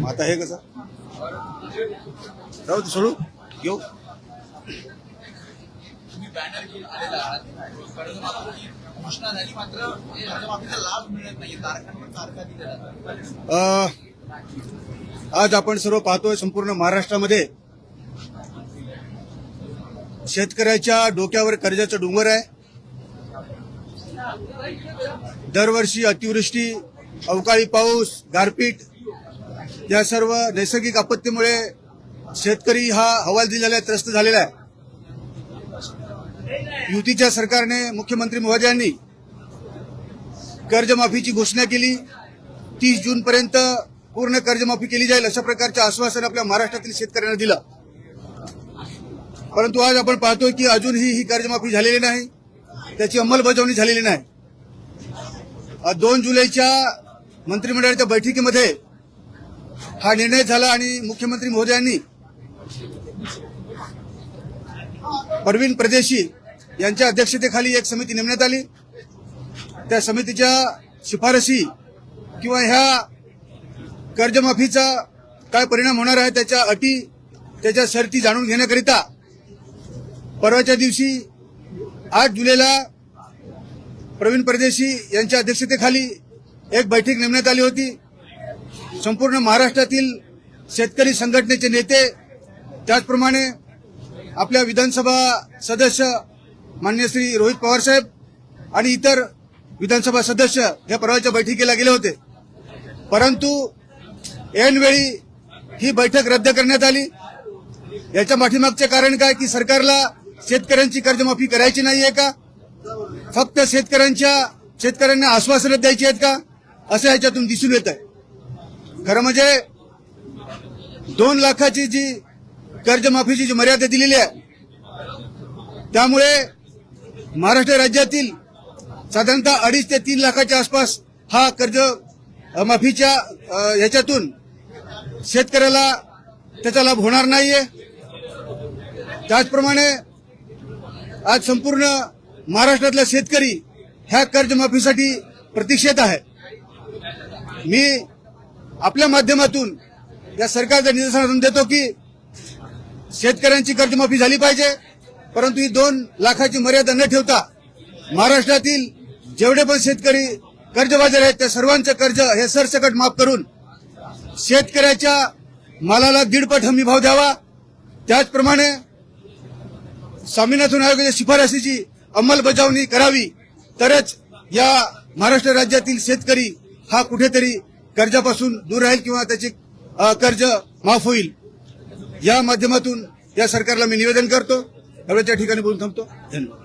आता हे कसं राहू सोडू घेऊ बॅनर घेऊन आलेला आहात कर्जमाफीची घोषणा झाली मात्र कर्जमाफीचा लाभ मिळत नाही तारखांवर तारखा दिल्या जातात। आज आपण सर्व पाहतोय संपूर्ण महाराष्ट्रामध्ये शेतकऱ्याच्या डोक्यावर कर्जाचं डोंगर आहे। दरवर्षी अतिवृष्टी, अवकाळी पाऊस, गारपीट या सर्व नैसर्गिक आपत्तीमुळे शेतकरी हा हवालदिलाला त्रस्त झालेला आहे। युतीच्या सरकारने मुख्यमंत्री महोदयांनी कर्जमाफीची घोषणा केली। 30 जून पर्यंत पूर्ण कर्जमाफी केली जाईल अशा प्रकारचे आश्वासन आपल्या महाराष्ट्रातील शेतकऱ्यांना दिलं। परंतु आज आपण पाहतोय की अजूनही ही कर्जमाफी झालेली नाही, त्याची अंमलबजावणी झालेली नाही। 2 जुलैच्या मंत्रिमंडळाच्या बैठकीमध्ये हा निर्णय झाला आणि मुख्यमंत्री महोदयांनी परवीन परदेशी यांच्या अध्यक्षतेखाली एक समिती नेमण्यात आली। त्या समितीच्या शिफारसी किंवा ह्या कर्जमाफीचा काय परिणाम होणार आहे, त्याच्या अटी, त्याच्या शर्ती जाणून घेण्याकरिता परवाच्या दिवशी 8 जुलैला प्रवीण परदेशी यांच्या अध्यक्षतेखाली एक बैठक नेमण्यात आली होती। संपूर्ण महाराष्ट्रातील शेतकरी संघटनेचे नेते, त्याचप्रमाणे आपल्या विधानसभा सदस्य माननीय श्री रोहित पवार साहेब आणि इतर विधानसभा सदस्य या परवाच्या बैठकीला गेले होते। परंतु ऐनवेळी ही बैठक रद्द करण्यात आली। याच्या पाठीमागचे कारण काय की सरकारला शेतकऱ्यांची कर्जमाफी करायची नाहीये का, फक्त शेतकऱ्यांना आश्वासनं द्यायची आहेत का, असं याच्यातून दिसून येत आहे। खरं म्हणजे 2 लाखाची जी कर्जमाफीची जी मर्यादा दिलेली आहे त्यामुळे महाराष्ट्र राज्यातील साधारणतः 2.5 ते 3 लाखाच्या आसपास हा कर्ज माफीच्या ह्याच्यातून शेतकऱ्याला त्याचा लाभ होणार नाहीये। त्याचप्रमाणे आज संपूर्ण महाराष्ट्रातला शेतकरी ह्या कर्जमाफीसाठी प्रतीक्षेत आहे। मी आपल्या माध्यमातून या सरकारच्या निदर्शनातून देतो की शेतकऱ्यांची कर्जमाफी झाली पाहिजे, परंतु ही 2 लाखाची मर्यादा न ठेवता महाराष्ट्रातील जेवढे पण शेतकरी कर्जबाजारी आहेत त्या सर्वांचं कर्ज हे सरसकट माफ करून शेतकऱ्याच्या मालाला 1.5 हमी भाव द्यावा। त्याचप्रमाणे स्वामीनाथन आयोगाच्या शिफारसीची अंमलबजावणी करावी, तरच या महाराष्ट्र राज्यातील शेतकरी हा कुठेतरी कर्जापासून दूर राहील किंवा त्याचे कर्ज माफ होईल। या माध्यमातून या सरकारला मी निवेदन करतो। एवढ्याच्या ठिकाणी बोलून थांबतो। धन्यवाद।